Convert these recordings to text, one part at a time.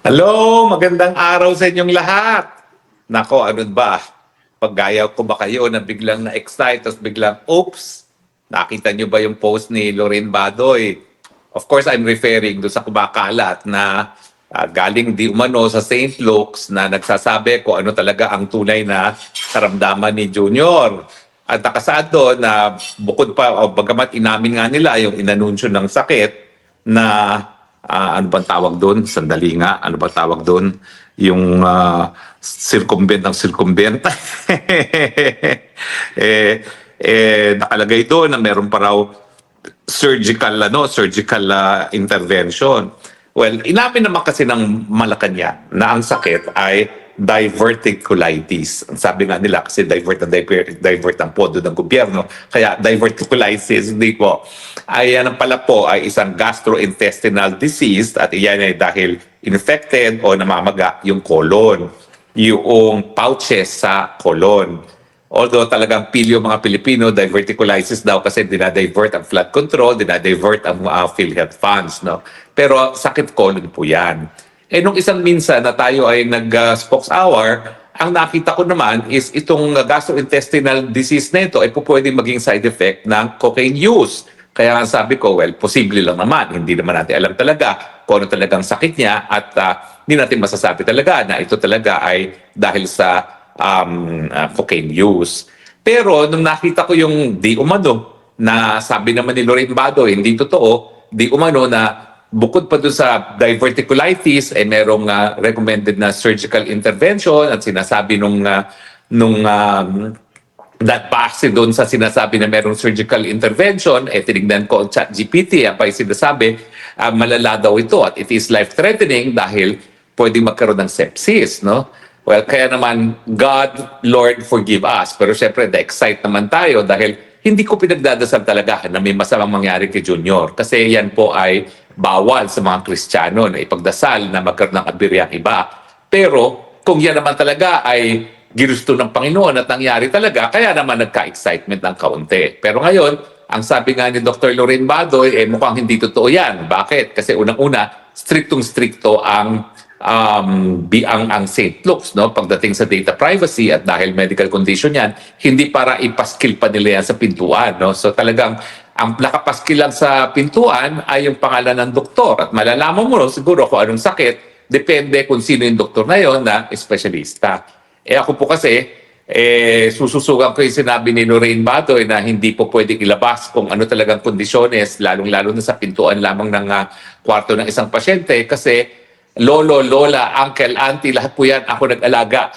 Hello, magandang araw sa inyong lahat. Nako, ano ba? Paggaya ko ba kayo na biglang na-excite tapos biglang, oops, nakita nyo ba yung post ni Lorraine Badoy? Of course, I'm referring do sa kumakalat na galing di umano sa St. Luke's na nagsasabi kung ano talaga ang tunay na karamdaman ni Junior. At nakasaad doon na bukod pa, o bagamat inamin nga nila yung inanunsyo ng sakit na ano bang tawag doon? Sandali nga, ano bang tawag doon? Yung circumvent ng circumvent. Nakalagay doon na meron pa raw surgical intervention. Well, inamin naman kasi ng Malacanang na ang sakit ay diverticulitis. Ang sabi nga nila kasi divert ang pondo ng gobyerno. Kaya diverticulitis, hindi po. Ay yan pala po ay isang gastrointestinal disease at iyan ay dahil infected o namamaga yung colon, yung pouches sa colon. Although talagang pilyo mga Pilipino, diverticulitis daw kasi dinadivert ang flood control, dinadivert ang PhilHealth funds. No? Pero sakit colon po yan. Nung isang minsan na tayo ay nag-spokes hour, ang nakita ko naman is itong gastrointestinal disease na ito ay po pwedeng maging side effect ng cocaine use. Kaya nga sabi ko, well, posible lang naman. Hindi naman natin alam talaga kung ano talagang sakit niya at hindi natin masasabi talaga na ito talaga ay dahil sa cocaine use. Pero nung nakita ko yung di umano na sabi naman ni Lorraine Badoy, hindi totoo, di umano na bukod pa doon sa diverticulitis, ay merong recommended na surgical intervention at sinasabi nung that base doon sa sinasabi na merong surgical intervention, tinignan ko ang ChatGPT, pa yung sinasabi, malala daw ito at it is life-threatening dahil pwedeng magkaroon ng sepsis, no? Well, kaya naman, God, Lord, forgive us. Pero syempre, na-excite naman tayo dahil hindi ko pinagdadasal talaga na may masamang mangyari kay Junior. Kasi yan po ay bawal sa mga Kristiyano na ipagdasal na magkaroon ng abiryang iba. Pero kung yan naman talaga ay ginusto ng Panginoon at nangyari talaga, kaya naman nagka-excitement ng kaunti. Pero ngayon, ang sabi nga ni Dr. Lorraine Badoy, mukhang hindi totoo yan. Bakit? Kasi unang-una, striktong-strikto ang St. Luke's, no, pagdating sa data privacy at dahil medical condition yan, hindi para ipaskil pa nila yan sa pintuan. No? So talagang ang nakapaskil lang sa pintuan ay yung pangalan ng doktor at malalaman mo siguro kung anong sakit, depende kung sino yung doktor na yon na espesyalista. Ako po kasi, sususugan ko yung sinabi ni Lorraine Badoy na hindi po pwedeng ilabas kung ano talagang kondisyones, lalong-lalo na sa pintuan lamang ng kwarto ng isang pasyente kasi lolo, lola, uncle, auntie, lahat po yan ako nag-alaga.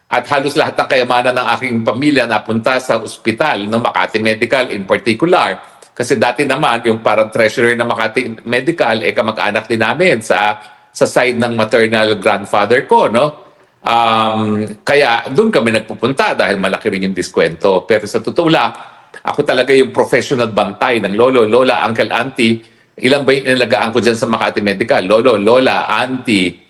At halos lahat ng kayamanan ng aking pamilya napunta sa ospital, no, Makati Medical in particular. Kasi dati naman, yung parang treasurer ng Makati Medical, kamag-anak din namin sa side ng maternal grandfather ko, no? Kaya doon kami nagpupunta dahil malaki rin yung diskwento. Pero sa totoo lang, ako talaga yung professional bantay ng lolo, lola, uncle, auntie. Ilan ba yung inalagaan ko dyan sa Makati Medical? Lolo, lola, auntie,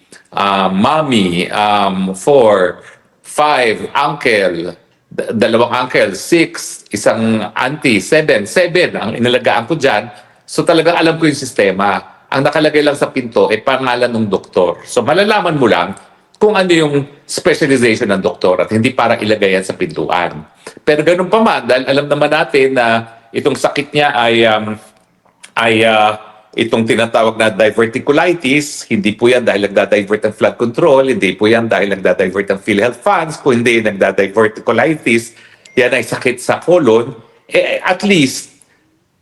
mommy, 4, 5, uncle, dalawang uncle, 6, isang auntie, 7 ang inalagaan ko dyan. So talagang alam ko yung sistema. Ang nakalagay lang sa pinto ay pangalan ng doktor. So malalaman mo lang kung ano yung specialization ng doktor at hindi para ilagay yan sa pintuan. Pero ganun pa man, dahil alam naman natin na itong sakit niya ay itong tinatawag na diverticulitis, hindi po yan dahil nagda-divert ng flood control, hindi po yan dahil nagda-divert ng PhilHealth funds, kung hindi nagda-diverticulitis, yan ay sakit sa colon, at least,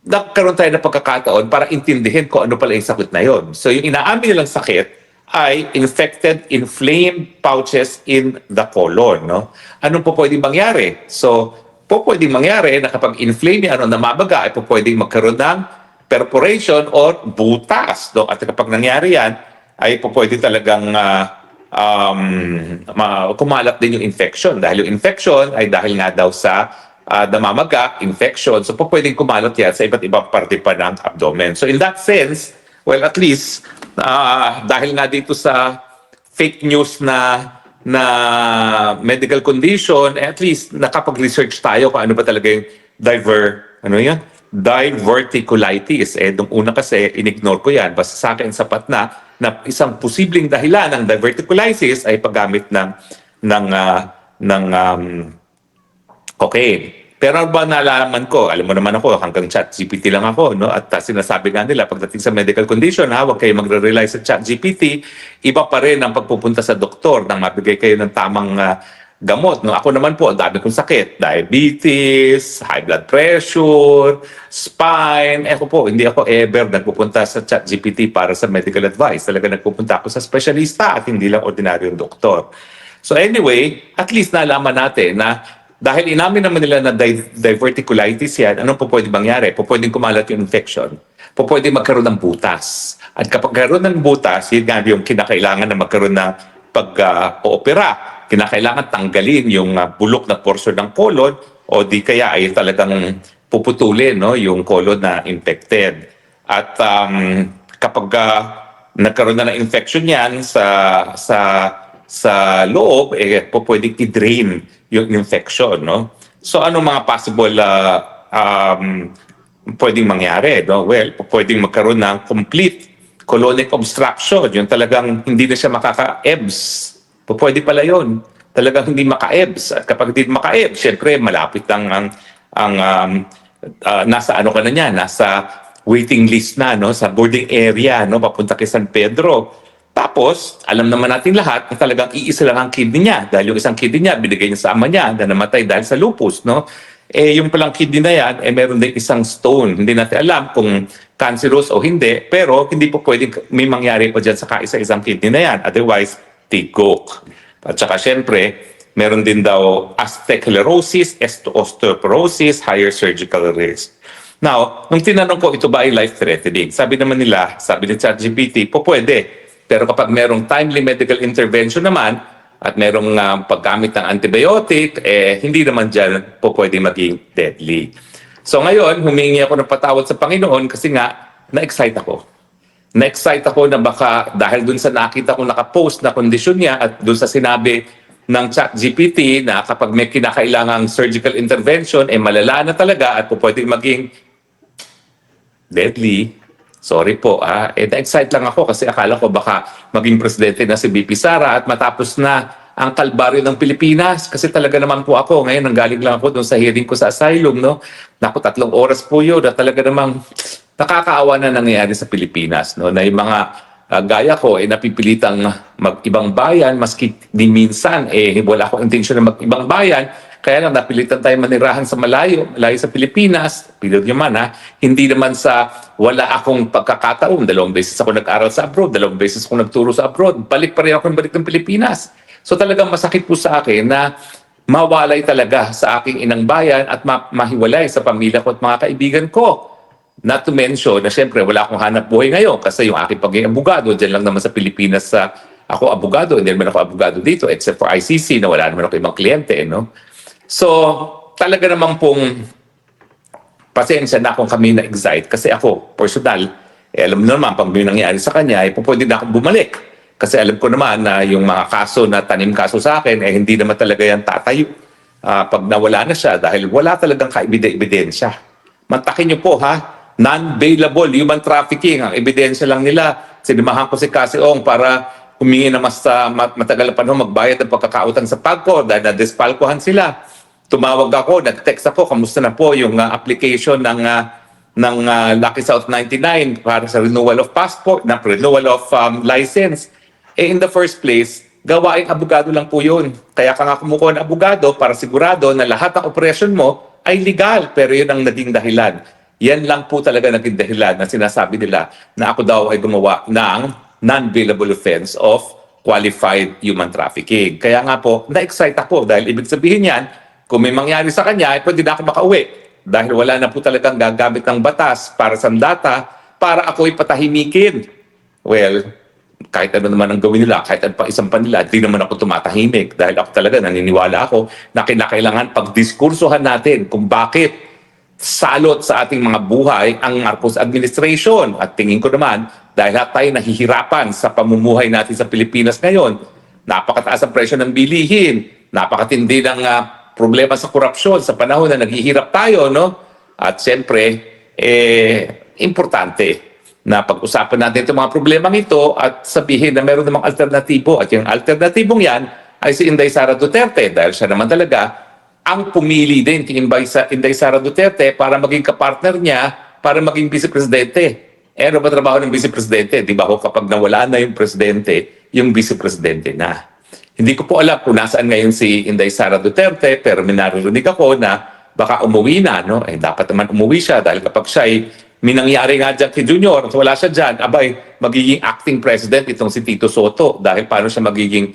nagkaroon tayo ng pagkakataon para intindihin kung ano pala yung sakit na yon. So yung inaamin nilang sakit ay infected, inflamed pouches in the colon. No? Anong po pwedeng mangyari? So, po pwedeng mangyari na kapag inflame yan o namabaga, ay po pwedeng magkaroon ng perforation or butas. No? At kapag nangyari yan, ay po pwede talagang kumalat din yung infection. Dahil yung infection ay dahil nga daw sa namamaga, infection. So po pwedeng kumalat yan sa iba't ibang parte pa ng abdomen. So in that sense, well, at least, dahil nga dito sa fake news na medical condition, at least nakapag-research tayo kung ano ba talaga yung diverticulitis. Nung una kasi, in-ignore ko yan. Basta sa akin, sapat na na isang posibleng dahilan ng diverticulitis ay paggamit ng cocaine. Pero ba nalaman ko, alam mo naman ako, hanggang ChatGPT lang ako, no? At sinasabi nga nila, pagdating sa medical condition, huwag kayo magre-rely sa ChatGPT, iba pa rin ang pagpupunta sa doktor nang mabigay kayo ng tamang gamot. No? Ako naman po, ang dami kong sakit. Diabetes, high blood pressure, spine. Ako po, hindi ako ever nagpupunta sa ChatGPT para sa medical advice. Talaga nagpupunta ako sa specialista at hindi lang ordinaryong doktor. So anyway, at least nalaman natin na dahil inamin naman nila na diverticulitis yan, ano po pwede mangyari? Po pwedeng kumalat yung infection. Po pwede magkaroon ng butas. At kapag karoon ng butas, yun nga yung kinakailangan na magkaroon ng pag-opera. Kinakailangan tanggalin yung bulok na portion ng colon o di kaya ay talagang puputulin, no, yung colon na infected. At kapag nagkaroon na ng infection yan sa loob, po pwedeng i-drain yung infection, no? So, anong mga possible pwedeng mangyari, no? Well, pwedeng magkaroon ng complete colonic obstruction, yung talagang hindi na siya makaka-EBS. Pwede pala yun. Talagang hindi maka-EBS. At kapag hindi maka-EBS, syempre, malapit nasa ano ka na niya, nasa waiting list na, no? Sa boarding area, no? Papunta kay San Pedro. Tapos, alam naman natin lahat na talagang iisa lang ang kidney niya. Dahil yung isang kidney niya, binigay niya sa ama niya na namatay dahil sa lupus, no? Yung palang kidney na yan, meron din isang stone. Hindi natin alam kung cancerous o hindi, pero hindi po pwedeng may mangyari pa dyan sa kaisa-isang kidney na yan. Otherwise, tigok. At saka syempre, meron din daw asclerosis, osteoporosis, higher surgical risk. Now, nung tinanong ko ito ba ay life-threatening, sabi naman nila, sabi ni ChatGPT, pwede. Pero kapag merong timely medical intervention naman at merong paggamit ng antibiotic, hindi naman dyan po pwede maging deadly. So ngayon, humingi ako ng patawad sa Panginoon kasi nga, na-excite ako. Na-excite ako na baka dahil dun sa nakita ko nakapost na kondisyon niya at dun sa sinabi ng ChatGPT na kapag may kinakailangang surgical intervention, malala na talaga at po pwede maging deadly. Sorry po, na-excite lang ako kasi akala ko baka maging presidente na si BP Sara at matapos na ang kalbaryo ng Pilipinas. Kasi talaga naman po ako, ngayon nanggaling lang ako doon sa hearing ko sa asylum, no? Naku, 3 oras po yun na talaga namang nakakaawa na nangyayari sa Pilipinas, no? Na yung mga gaya ko, napipilitang mag-ibang bayan, maski di minsan, wala akong intensyon na mag-ibang bayan, kaya lang napilitan tayo manirahan sa malayo sa Pilipinas, pilot nyo man hindi naman sa wala akong pagkakataon. 2 beses ako nag-aral sa abroad, 2 beses ako nagturo sa abroad, balik pa rin ako ng Pilipinas. So talagang masakit po sa akin na mawalay talaga sa aking inang bayan at mahiwalay sa pamilya ko at mga kaibigan ko. Not to mention na syempre wala akong hanap buhay ngayon kasi yung aking pagiging abogado, dyan lang naman sa Pilipinas ako abogado, hindi naman ako abogado dito except for ICC na wala naman ako ibang kliyente, no? So, talaga naman pong pasensya na kung kami na-excite kasi ako, personal, alam mo naman, pag may nangyari sa kanya, pwede na akong bumalik. Kasi alam ko naman na yung mga kaso na tanim kaso sa akin, hindi naman talaga yan tatayo pag nawala na siya dahil wala talagang ebidensya. Mantakin niyo po non-bailable human trafficking, ang ebidensya lang nila. Sinimahan ko si Casiong para humingi na mas matagal na panahon magbayad ng pagkakautang sa PAGCOR dahil na-despalcohan sila. Tumawag ako, nag-text ako, kamusta na po yung application ng Lucky South 99 para sa renewal of passport, na renewal of license. In the first place, gawaing abogado lang po yun. Kaya ka nga kumukuha ng abogado para sigurado na lahat ng operasyon mo ay legal, pero yun ang naging dahilan. Yan lang po talaga naging dahilan na sinasabi nila na ako daw ay gumawa ng non-bailable offense of qualified human trafficking. Kaya nga po, na-excite ako dahil ibig sabihin yan, kung may mangyari sa kanya, pwede na ako makauwi. Dahil wala na po talagang gagamit ng batas para sa data para ako'y patahimikin. Well, kahit ano naman ang gawin nila, kahit ano pa isang pa nila, di naman ako tumatahimik. Dahil ako talaga naniniwala ako na kailangan pagdiskursuhan natin kung bakit salot sa ating mga buhay ang Marcos administration. At tingin ko naman, dahil tayo nahihirapan sa pamumuhay natin sa Pilipinas ngayon, napakataas ang presyo ng bilihin, napakatindi ng problema sa korupsyon sa panahon na naghihirap tayo, no? At siyempre, importante na pag-usapan natin itong mga problemang ito at sabihin na meron namang alternatibo. At yung alternatibong yan ay si Inday Sara Duterte dahil siya naman talaga ang pumili din kay Inday Sara Duterte para maging kapartner niya para maging vice-presidente. Eh, ano ba trabaho ng vice-presidente? Di ba ho, kapag nawala na yung presidente, yung vice-presidente na. Hindi ko po alam kung nasaan ngayon si Inday Sara Duterte, pero may naririnig ako na baka umuwi na, no? Eh, dapat naman umuwi siya dahil kapag siya ay minangyari nga dyan kay Junior, at wala siya dyan, abay, magiging acting president itong si Tito Soto. Dahil paano siya magiging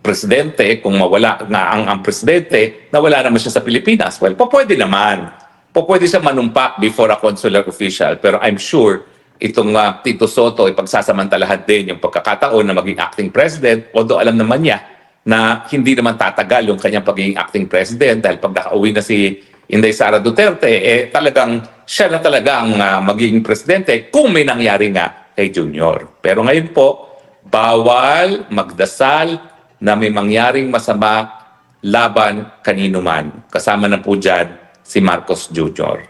presidente kung mawala nga ang presidente, nawala naman siya sa Pilipinas? Well, pwede naman. Pwede siya manumpa before a consular official. Pero I'm sure itong Tito Soto ay pagsasamantalahan din yung pagkakataon na maging acting president, although alam naman niya na hindi naman tatagal yung kanyang pagiging acting president dahil pag nakauwi na si Inday Sara Duterte, eh talagang siya na talaga ang magiging presidente kung may nangyari nga kay Junior. Pero ngayon po, bawal magdasal na may mangyaring masama laban kanino man. Kasama na po dyan si Marcos Jr.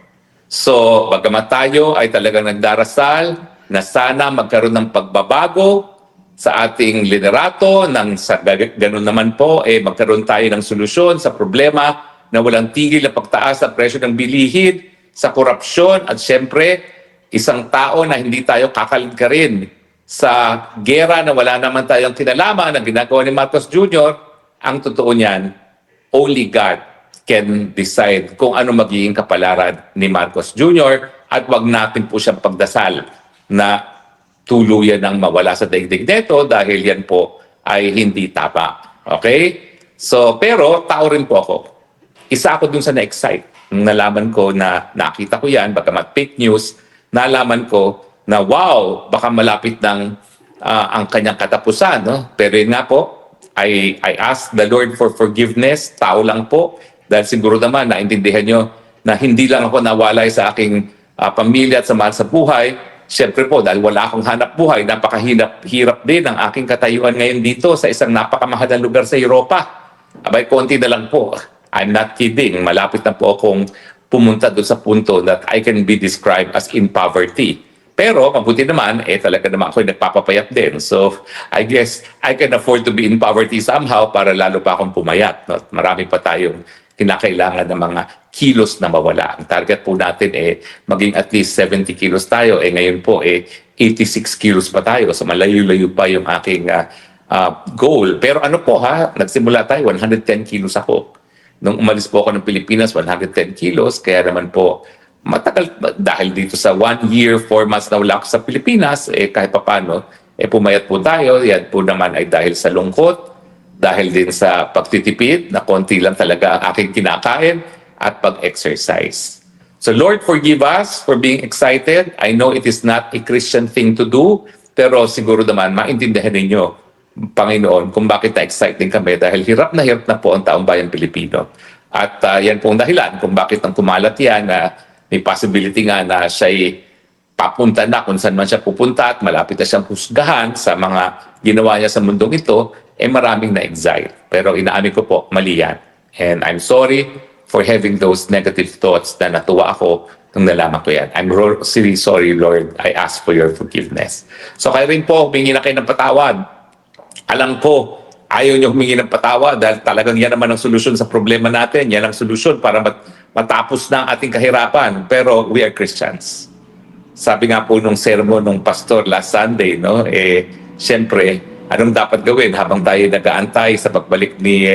So, bagamat tayo ay talagang nagdarasal na sana magkaroon ng pagbabago sa ating liderato, nang sa ganun naman po, eh, magkaroon tayo ng solusyon sa problema na walang tigil na pagtaas sa presyo ng bilihin, sa korupsyon, at syempre, isang tao na hindi tayo kakalingkarin sa gera na wala naman tayong kinalaman na ginagawa ni Marcos Jr., ang totoo niyan, only God can decide kung ano magiging kapalaran ni Marcos Jr. at wag natin po siyang pagdasal na tuluyan ng mawala sa daigdig nito dahil yan po ay hindi tama. Okay? So, pero tao rin po ako. Isa ako dun sa na-excite. Nung nalaman ko na nakita ko yan, bagamat fake news, nalaman ko na wow, baka malapit ng ang kanyang katapusan. No? Pero yun nga po, I asked the Lord for forgiveness. Tao lang po. Dahil siguro naman, naintindihan nyo na hindi lang ako nawalay sa aking pamilya at samahan sa buhay. Siyempre po, dahil wala akong hanap buhay, napakahirap din ang aking katayuan ngayon dito sa isang napakamahal na lugar sa Europa. Abay, konti na lang po. I'm not kidding. Malapit na po akong pumunta doon sa punto that I can be described as in poverty. Pero mabuti naman, eh talaga naman ako nagpapapayat din. So, I guess I can afford to be in poverty somehow para lalo pa akong pumayat. No? Marami pa tayong kinakailangan ng mga kilos na mawala. Ang target po natin eh maging at least 70 kilos tayo. Eh ngayon po eh 86 kilos pa tayo. So malayo-layo pa yung aking goal. Pero ano po ha, nagsimula tayo, 110 kilos ako. Nung umalis po ako ng Pilipinas, 110 kilos. Kaya naman po, matagal, dahil dito sa 1 year, 4 months na wala ako sa Pilipinas, eh kahit paano, eh pumayat po tayo. Yan po naman ay dahil sa lungkot, dahil din sa pagtitipid, na konti lang talaga ang aking kinakain, at pag-exercise. So Lord, forgive us for being excited. I know it is not a Christian thing to do, pero siguro naman maintindihan ninyo, Panginoon, kung bakit na-excite din kami dahil hirap na po ang taong bayan Pilipino. At yan pong dahilan kung bakit nang kumalat yan na may possibility nga na siya'y papunta na kung saan man siya pupunta at malapit na siyang husgahan sa mga ginawa niya sa mundong ito, eh maraming na-exile. Pero inaamin ko po, mali yan. And I'm sorry for having those negative thoughts na natuwa ako nung nalaman ko yan. I'm really sorry, Lord. I ask for your forgiveness. So kayo rin po, humingi na kayo ng patawad. Alam ko, ayaw niyo humingi ng patawad dahil talagang yan naman ang solusyon sa problema natin. Yan ang solusyon para matapos na ang ating kahirapan. Pero we are Christians. Sabi nga po nung sermon ng pastor last Sunday, no? Eh, siyempre, anong dapat gawin habang tayo nag-aantay sa pagbalik ni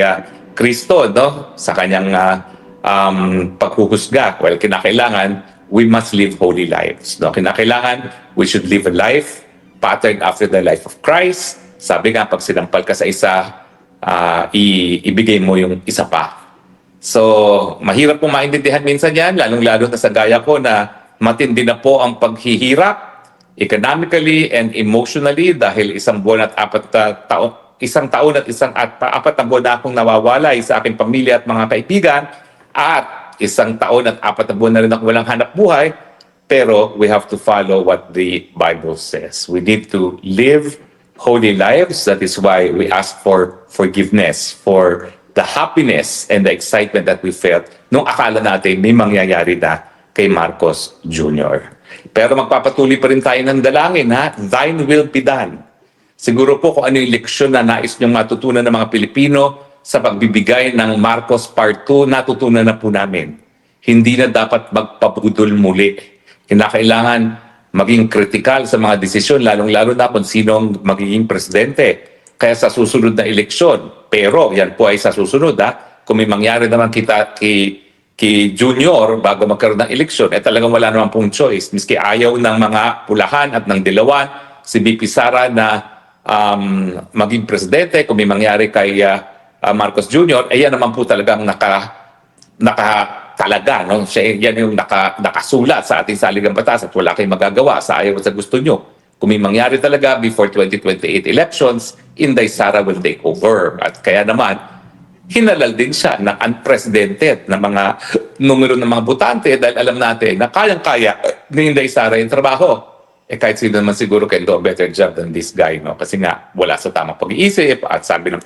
Kristo, no? Sa kanyang paghuhusga. Well, kinakailangan, we must live holy lives. No? Kinakailangan, we should live a life patterned after the life of Christ. Sabi nga, pag sinampal ka sa isa, ibigay mo yung isa pa. So, mahirap po maintindihan minsan yan, lalong-lalo na sa gaya ko na matindi na po ang paghihirap economically and emotionally dahil isang taon at apat na buwan na akong nawawalay sa aking pamilya at mga kaibigan at isang taon at 4 na buwan na rin ako walang hanap buhay. Pero we have to follow what the Bible says. We need to live holy lives. That is why we ask for forgiveness for the happiness and the excitement that we felt nung akala natin may mangyayari na kay Marcos Jr. Pero magpapatuloy pa rin tayo ng dalangin, ha? Thine will be done. Siguro po kung ano yung leksyon na nais niyong matutunan ng mga Pilipino sa pagbibigay ng Marcos Part 2, natutunan na po namin. Hindi na dapat magpabudol muli. Kinakailangan maging kritikal sa mga desisyon, lalong-lalo na kung sino ang magiging presidente. Kaya sa susunod na eleksyon, pero yan po ay sa susunod, ha? Kung may mangyari naman kay Junior bago magkaroon ng eleksyon, talagang wala naman pong choice. Miski ayaw ng mga pulahan at ng dilawan, si BP Sara na maging presidente, kung may mangyari kay Marcos Jr., yan naman po talagang talaga, no? Yan yung nakasulat sa ating saligang batas at wala kayong magagawa sa ayaw at sa gusto nyo. Kung may mangyari talaga before 2028 elections, Inday Sara will take over. At kaya naman, hinalal din siya ng unprecedented na mga numero ng mga botante dahil alam natin na kayang-kaya ni Inday Sara yung trabaho. Kahit sino naman siguro can do a better job than this guy, no? Kasi nga, wala sa tamang pag-iisip at sabi ng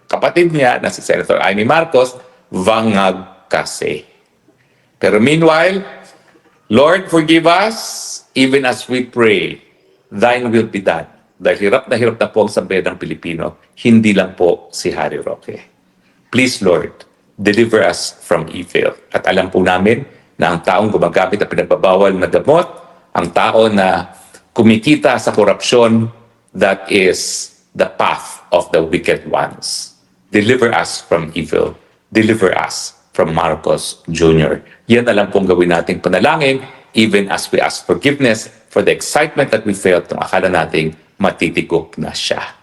kapatid niya na si Senator Amy Marcos, vangag kasi. Pero meanwhile, Lord, forgive us even as we pray, thine will be done. Dahil hirap na po ang sambayan ng Pilipino, hindi lang po si Harry Roque. Please, Lord, deliver us from evil. At alam po namin na ang taong gumagamit ng pinagbabawal na gamot, ang tao na kumikita sa korupsyon, that is the path of the wicked ones. Deliver us from evil. Deliver us from Marcos Jr. Yan na lang pong gawin nating panalangin, even as we ask forgiveness for the excitement that we felt nung akala nating matitigok na siya.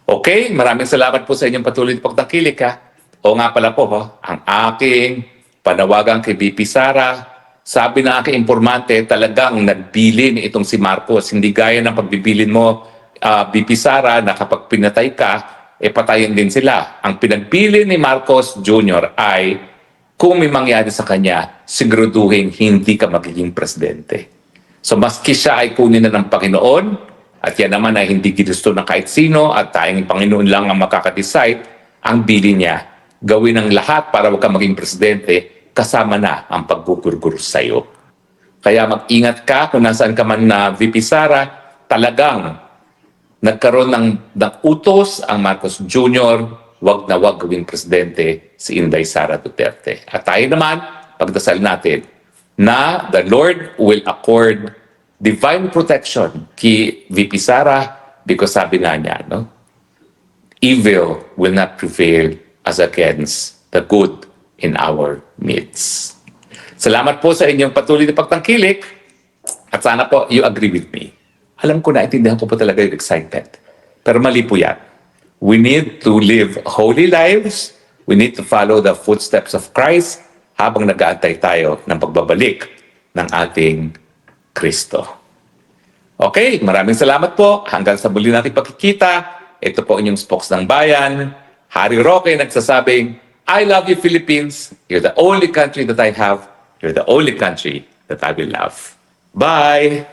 Okay, maraming salamat po sa inyong patuloy na pagtangkilik, ha. O nga pala po, ang aking panawagan kay BP Sara, sabi ng aking informante, talagang nagbilin itong si Marcos. Hindi gaya ng pagbibilin mo, BP Sara, na kapag pinatay ka, patayin din sila. Ang pinagbilin ni Marcos Jr. ay kung may mangyari sa kanya, siguraduhin hindi ka magiging presidente. So maski siya ay kunin na ng Panginoon, at yan naman ay hindi ginusto ng kahit sino at tayong Panginoon lang ang makakadecide, ang bili niya, gawin ang lahat para wag ka maging presidente, kasama na ang paggugurgur sa iyo. Kaya mag-ingat ka kung nasaan ka man na VP Sara, talagang nagkaroon ng utos ang Marcos Jr., wag na wag gawing presidente si Inday Sara Duterte. At tayo naman, pagdasal natin na the Lord will accord divine protection kay VP Sara because sabi nga niya, no? Evil will not prevail as against the good in our midst. Salamat po sa inyong patuloy na pagtangkilik at sana po you agree with me. Alam ko na, intindihan ko po talaga yung excitement. Pero mali po yan. We need to live holy lives. We need to follow the footsteps of Christ habang nag-aantay tayo ng pagbabalik ng ating Kristo. Okay, maraming salamat po. Hanggang sa muli nating pagkikita. Ito po inyong spokes ng bayan. Harry Roque nagsasabing, I love you, Philippines. You're the only country that I have. You're the only country that I will love. Bye!